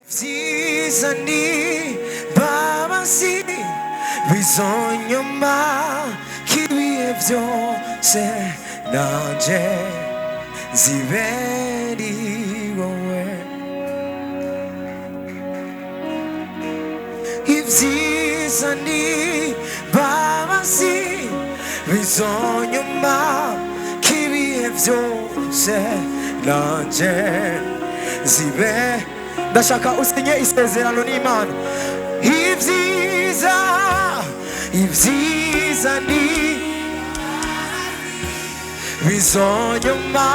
Zizani babasi bizonyuma kibihe byose nanje ziberi wowe Zizani babasi bizonyuma kibihe byose nanje ziberi ndashaka usinye isezerano n'Imana ibyiza ni bizonyuma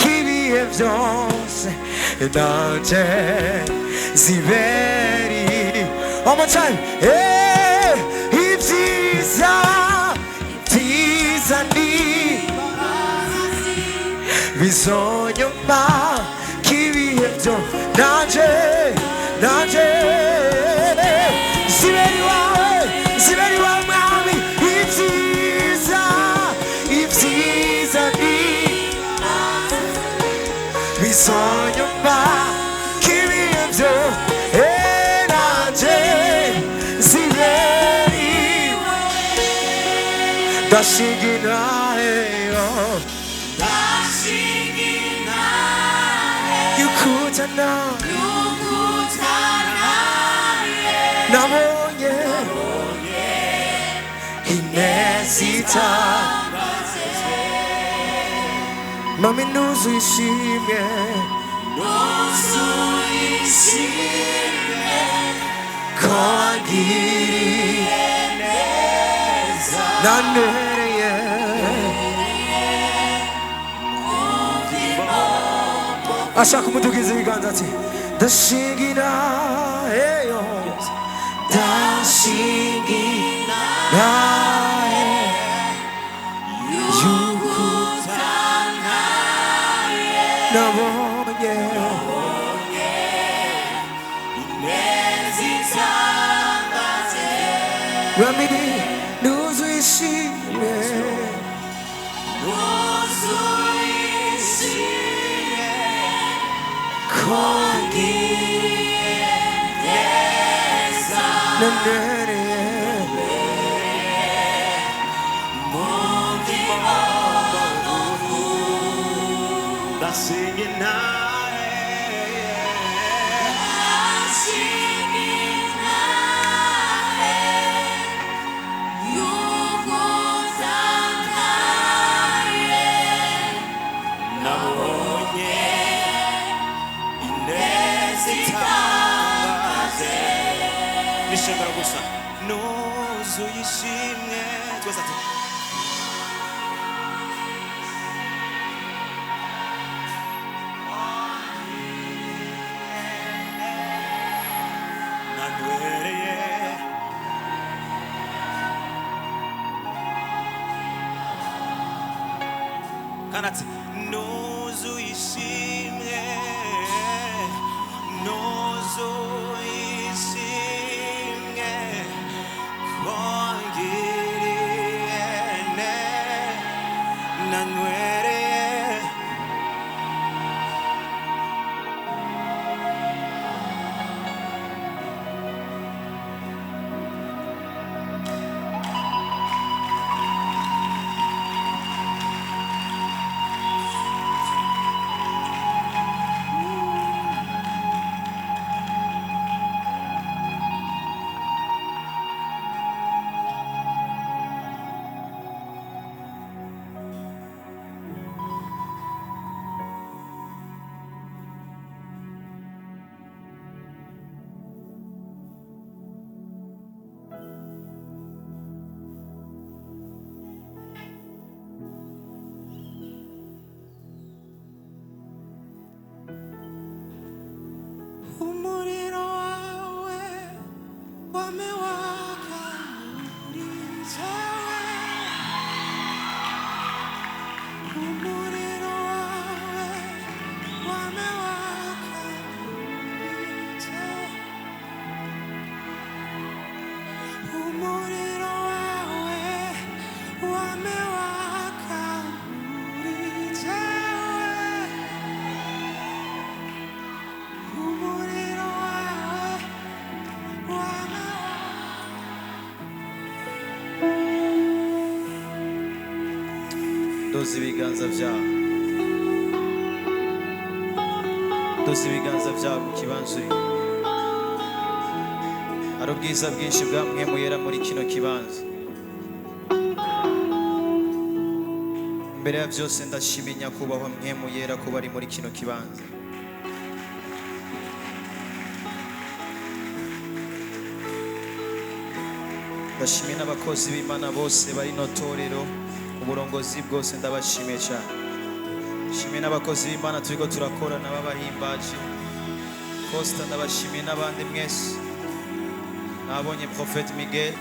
kibihe byose nanje ziberi one more time ibyiza ni bizonyuma kibihe byose nanje ziberi wawe mwami ibyiza ni bizonyuma kibihe byose nanje ziberi ndashiginayo Yukutana Nabonye Inezita Mami nuzu ishimye Kwagiriye neza Nanereye ashaka umudugizi ibiganza ati ndashingina nabonye Rami nuzu ishimye Nishobora gusa nuzu yishimye twese ati nanwereye kanati nuzu yishimye nuzu Doza ibiganza byawe. Doza ibiganza byawe mu kibanza uri. Hari ubwiza bwinshi bwa Mpwemu Yera muri kino kibanza. Mbere ya byose ndashimira nyakubahwa Mpwemu Yera kuba ari muri kino kibanza. Ndashimira n'abakozi b'Imana bose bari no torero, uburongozi bwose ndabashimiye cyane. Ndashimira n'abakozi b'Imana turiko turakorana babahimbaje. Costa ndabashimiye n'abandi mwese. Nabonye Prophet Miguel.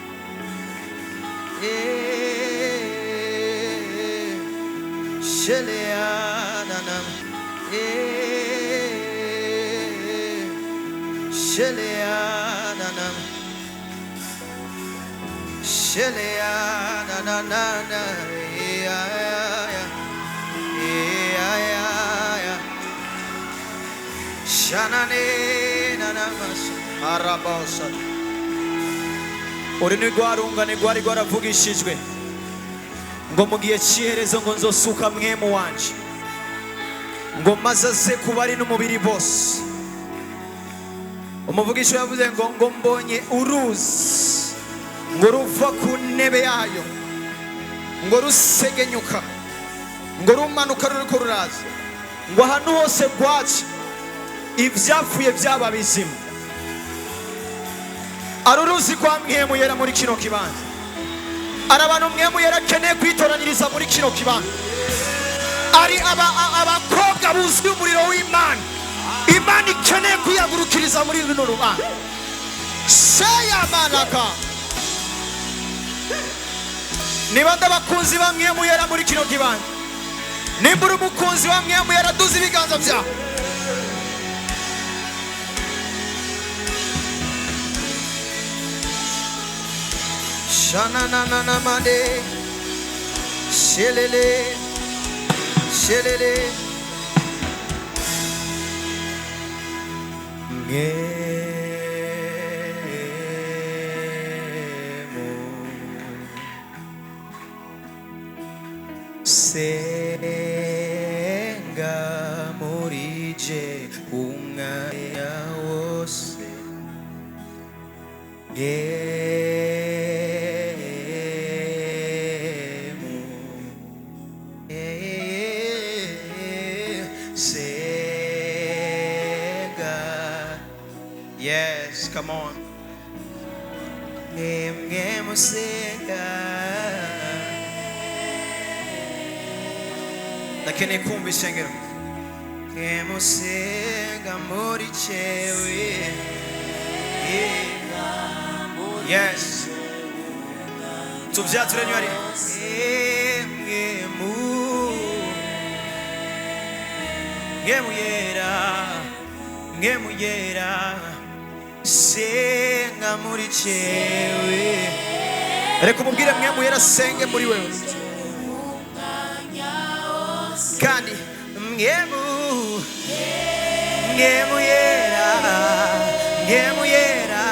Sheleana. Sheleana. Sheleana na na na Shanane na na mas Arabosa. Uri nigwarungane gwari gwaravugishijwe ngo mu gihe cy'iherezo ngo nzosuka Mwemu wanje ngo maze kuba ari n'umubiri bose. Umuvugisho yavuze ngo mbonye uruzi ngo ruva ku ntebe yayo ngo rusegenyuka ngo rumanuka ruriko ruraza ngo ahantu hose gwaca ivyapfuye byaba bizima. Ari uruzi kwa Mpwemu Yera muri kino kibanza. Ari abantu Mpwemu Yera akeneye kwitoranyiriza muri kino kibanza. Ari abakobwa buzuye umuriro w'Imana. Imana ikeneye kwiyagurukiriza muri runo rubanza. Seya malaka. Niba ndabakunzi ba Mpwemu Yera muri kino kibanza. Nimba uri umukunzi wa Mpwemu Yera duza ibiganza byawe. Shana na na na mande. Shelele. Shelele. Senga morije umwanya wose Senga. Yes, come on. Senga. Nakeneye kumva ishengero. Senga muri chewe. Yes. Tuvyature nyari. Mpwemu Yera. Senga muri chewe. Reka umubwire Mpwemu Yera senge muri wewe. Kandi Mpwemu Yera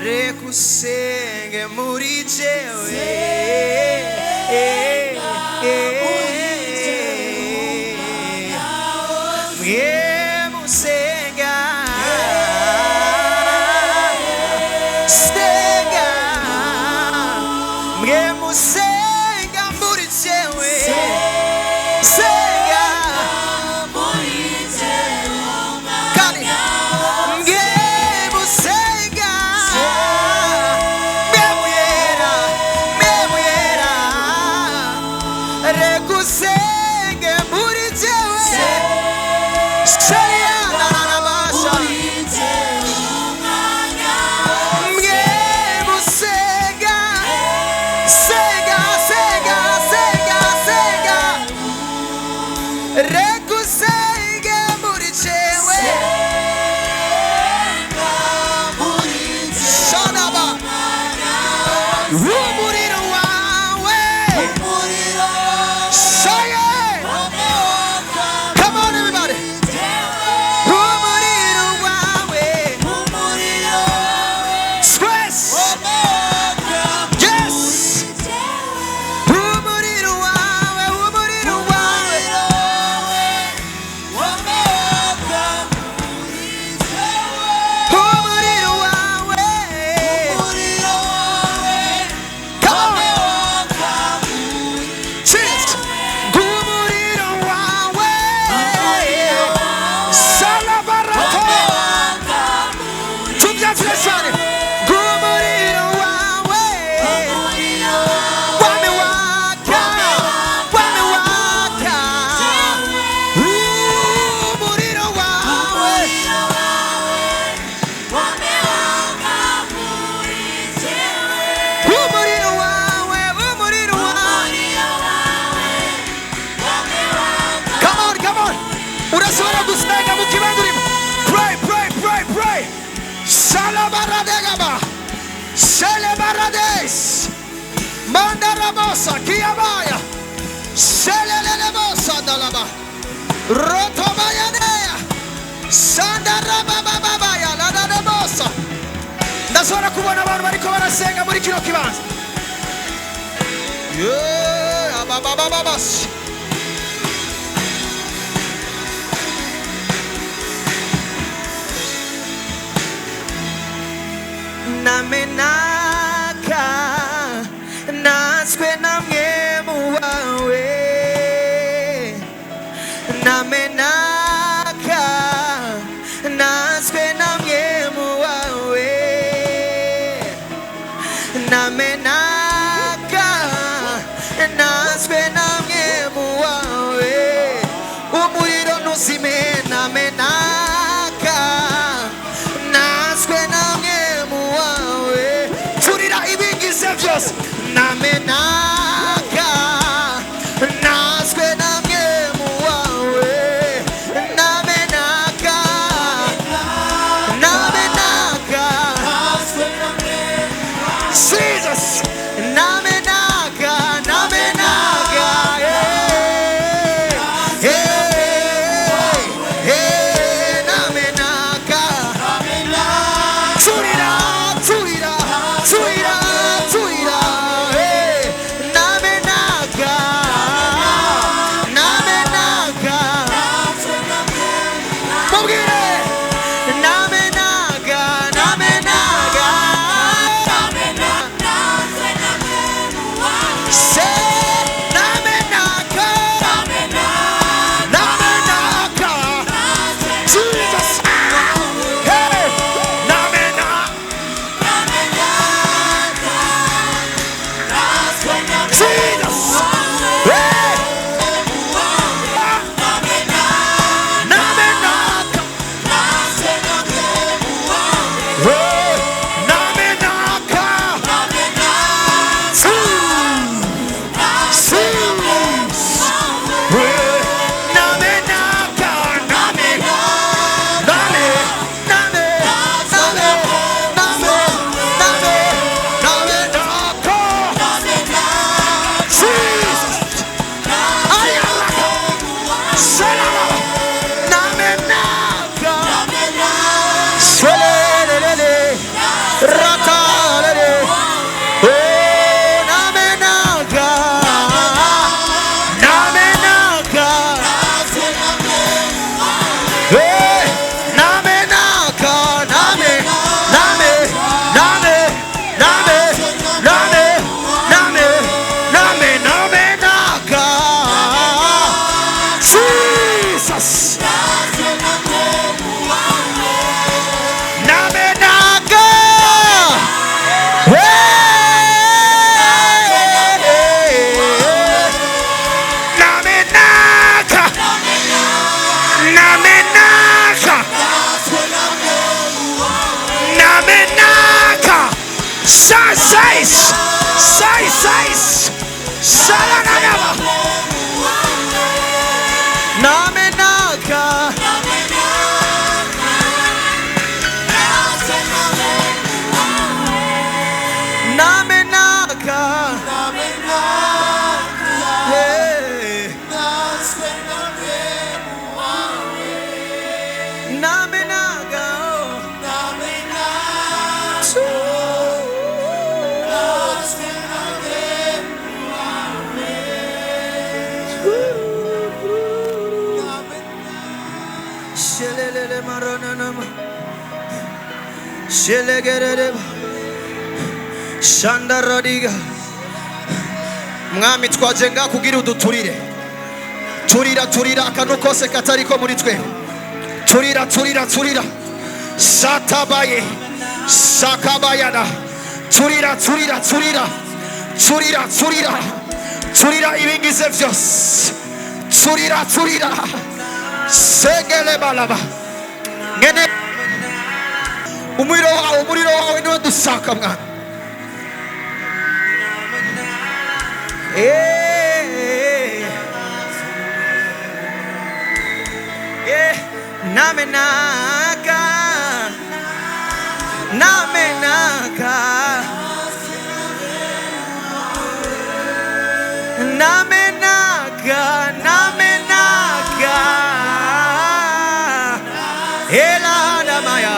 reka usenge muri jewe. Mpwemu senga Mpwemu senga muri jewe. Senga Kali Mpwemu senga Mpwemu Yera reka usenge muri jewe. Shaliana na basha Mpwemu senga reka usenge muri jewe. Shanaba umuriro wawe. Shaye. Come on everybody. Umuriro wawe. Stress. Yes. Umuriro wawe. Shalabaradegaba. Shelebarades. Mandarabosa Kiabaya. Shelelebosa Dalaba. Rotobayanea. Sandarabababaya Ladadabosa. Ndashobora kubona abantu bariko barasenga muri kino kibanza. Yeah, babababas. Namenaka naswe namwe muwawe. Namenaka naswe namwe muwawe. Namenaka naswe namwe muwawe. Umuriro ntuzime. Namenaka naswe namwe muwawe. Turira ibingize byose. Namenaka naswe namwe muwawe. Namenaka namenaka Jesus. Namenaka namenaka namenaka. Turira turira turira turira namenaka namenaka. Mubwire namenaka namenaka. Say namenaka namenaka. Jesus. Hey, namenaka. Jesus. Hey, namenaka. Hey, namenaka. Shandaradiga mwami twaje nga kugira uduturire. Turira turira akantu kose katari ko muri twe. Turira turira turira. Satabaye sakabayana. Turira turira turira. Turira turira. Turira ibingize vyose. Turira turira. Segele balaba. Ngene umuriro wawe niwo dusaka mwana. Namenaka Seliana Maya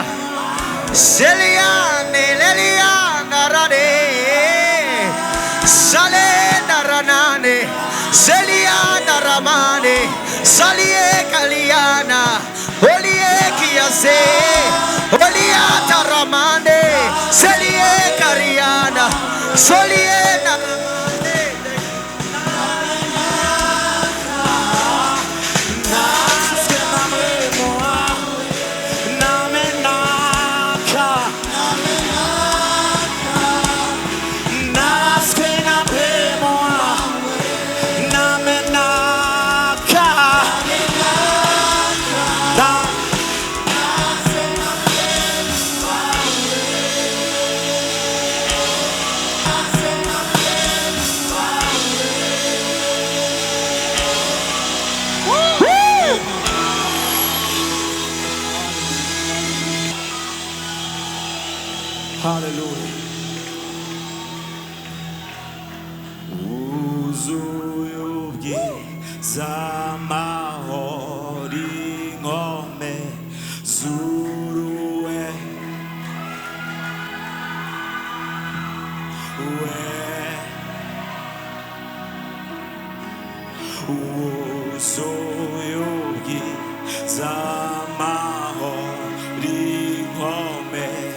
Seliane Leliana Rane Salena Ranane Seliana Ramane Salie Kaliana Olie Kiase Oliata Ramane Selie Kariana Soliena Hallelujah. 우주유기 사마허리 ngome 수루에 우주유기 사마허리 ngome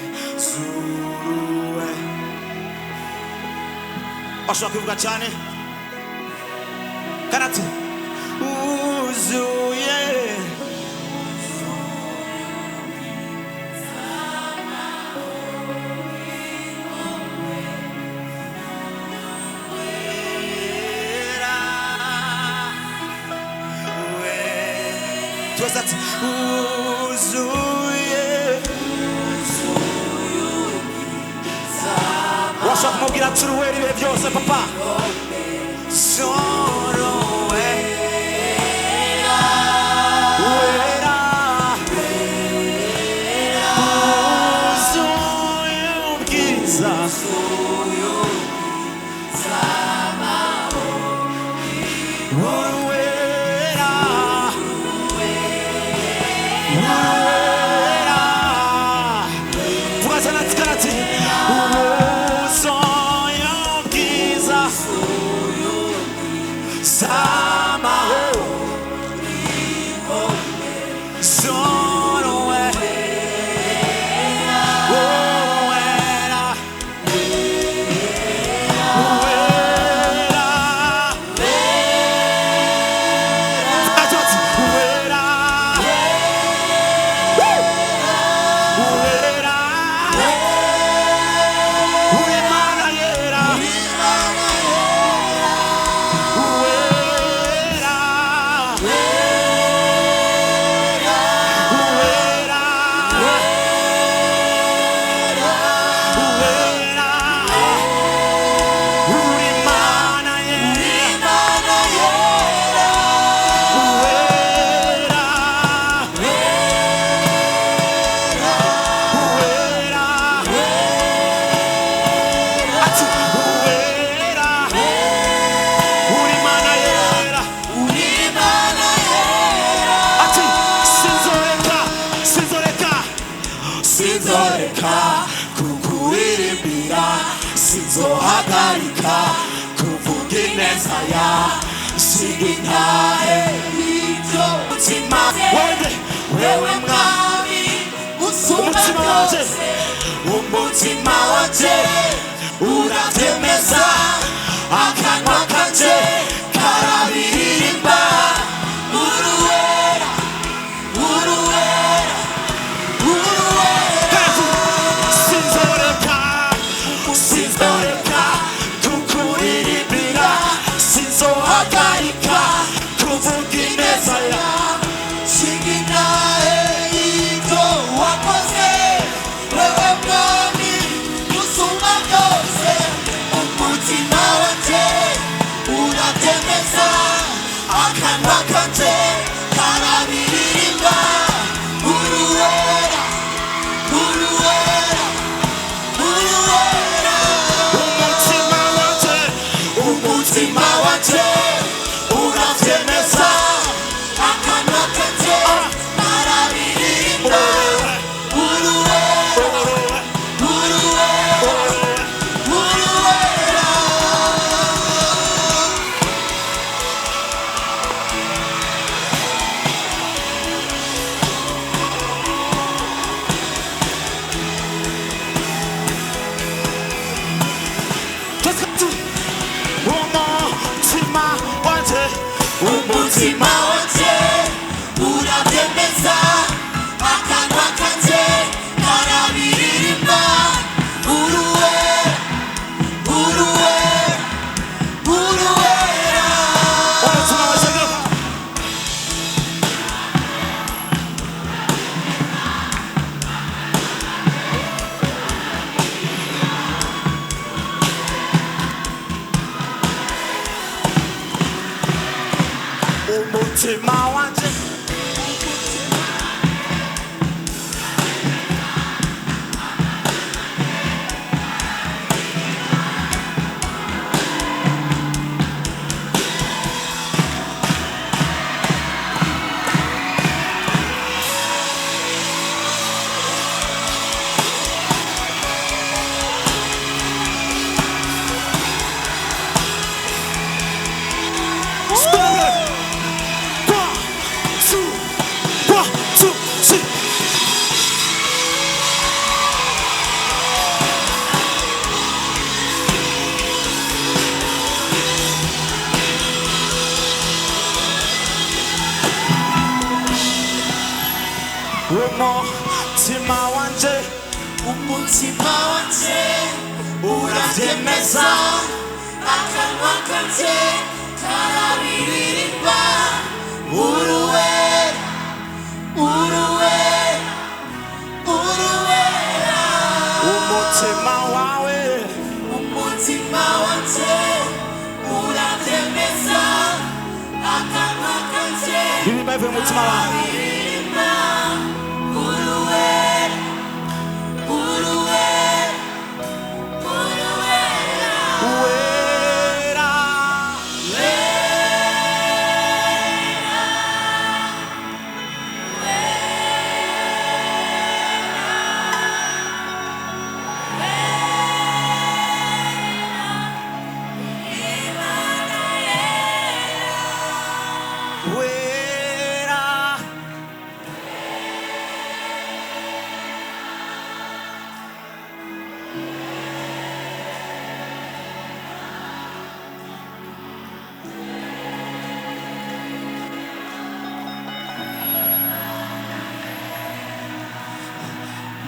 Osha kuvuga cyane karatu uzuye twasat uzuye Osha kumubwira turuweri ibihe byose papa Solo era Uzuyu bwiza Vuga sana tikarati Sinzohagarika kuvuga ineza ya Singintahe ibyo mutima wewe mwami usumba byose umutima wanje urabyemeza akanwa kanje karabiririmba uruwera uruwera uruwera sinzoreka kukuririmbira sinzohagarika kuvuga ineza ya Singintahe ibyo wakoze wewe mwami usumba byose umutima wanje urabyemeza akanwa kanje karabiririmba uruwera uruwera uruwera umutima wanje urabyemeza akanwa kanje karabiririmba umutima wanje urabyemeza akanwa kanje karabiririmba uruwe uruwe uruwera umutima washagaho umutima wanje umutima wanje umutima wanje urabyemeza akanwa kanje karabiririmba uruwe uruwe uruwera umutima wawe umutima wanje urabyemeza akanwa kanje ibirimba bivuye mu mutima wawe karabiririmba uruwe uruwe uruwera wera wera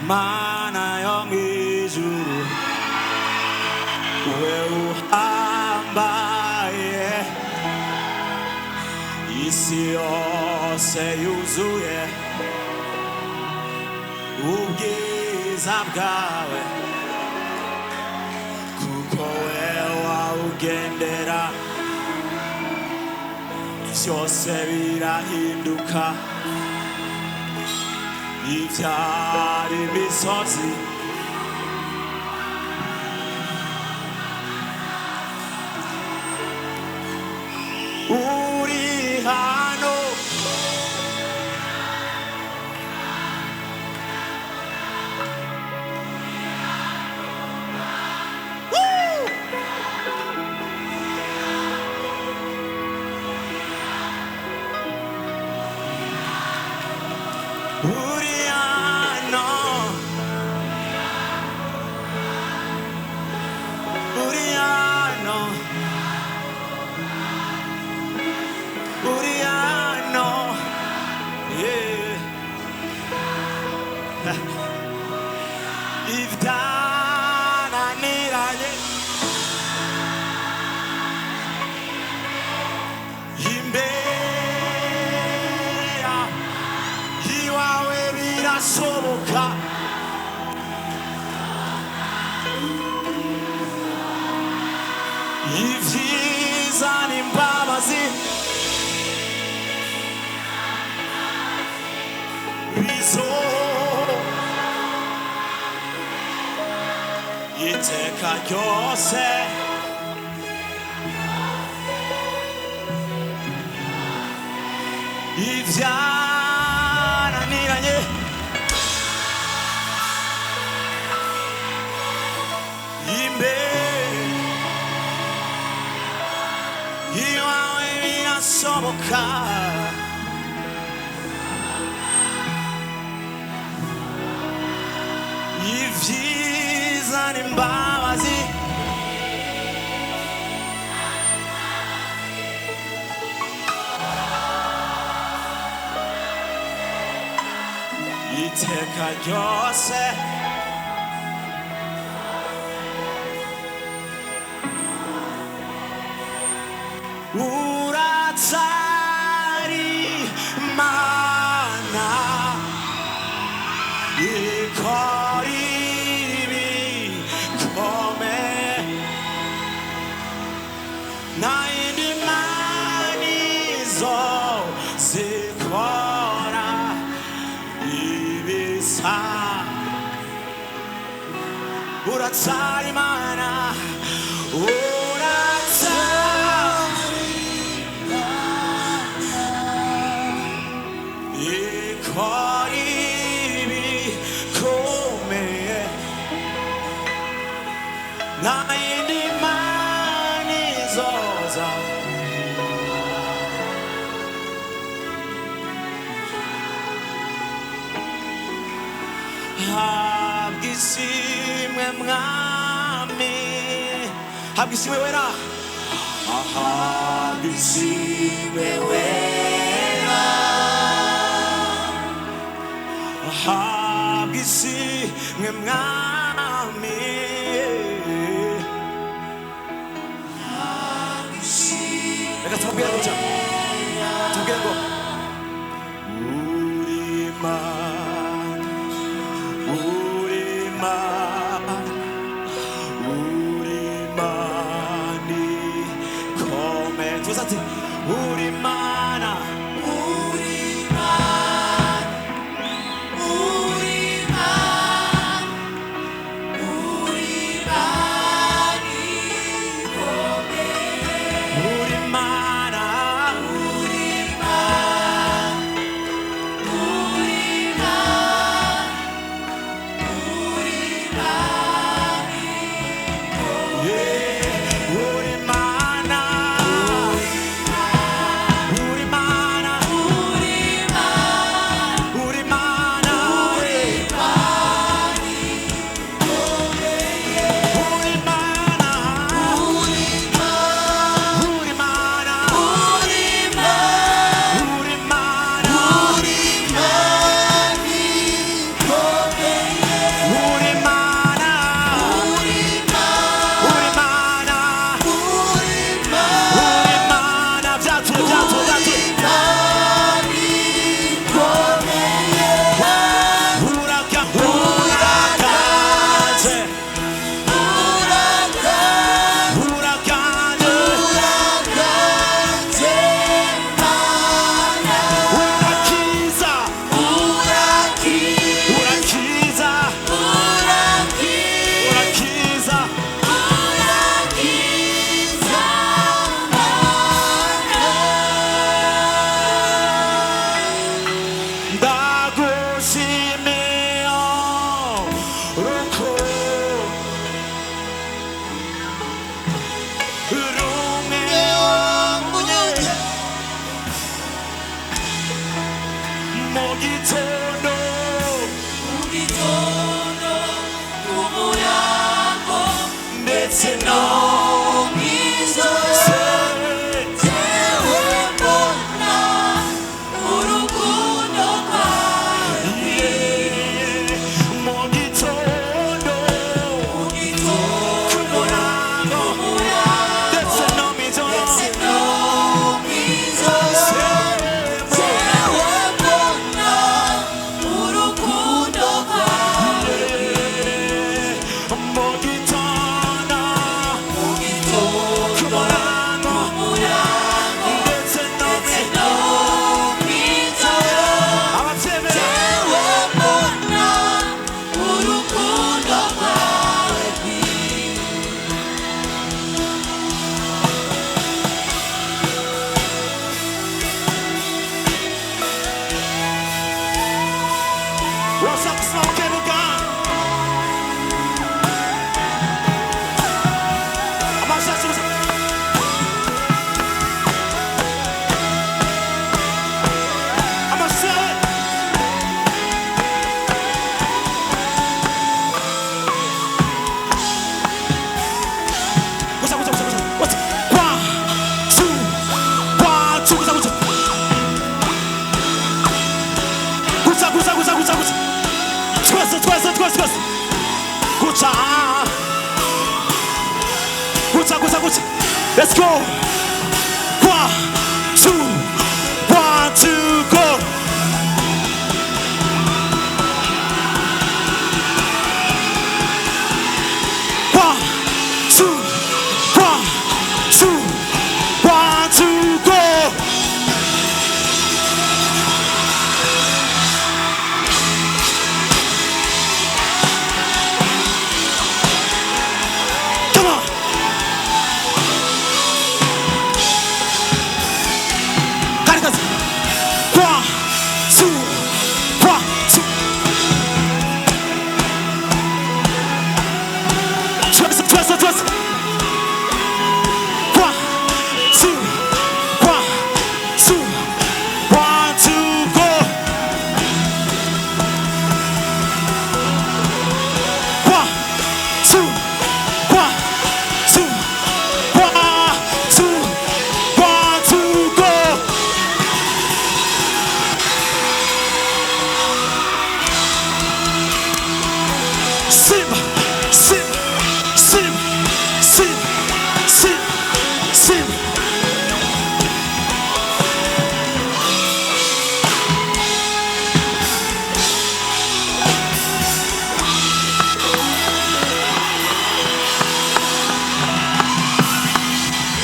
mana yo mwijuru we uhambaye isi yose yuzuye ubwiza bwawe kuko we wawugendera byose birahinduka ibyari imisozi uri hano Uriano, Uriano, Uriano, yeah. Ivdana niraye, Yimbea, Yiwawe birasoboka. Ivyiza n'imbabazi bizo iteka ryose ivyananiranye imbere iwawe birasoboka ivyiza n'imbabazi iteka ryose uracyari Imana ikora ibikomeye nta yindi Mana izozikora ibisa uracyari Imana ikora ibikomeye nta yindi Mana izoza habwa ishimwe mwami habwa ishimwe wera habwa ishimwe wera habwa ishimwe mwami reka tumubwire gutya tumubwire ngo Let's go. 1, 2, 1, 2, go.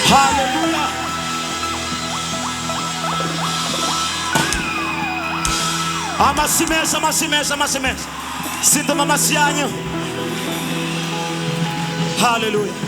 Hallelujah. Amasi menshi. Sinto amasi yanyu. Hallelujah.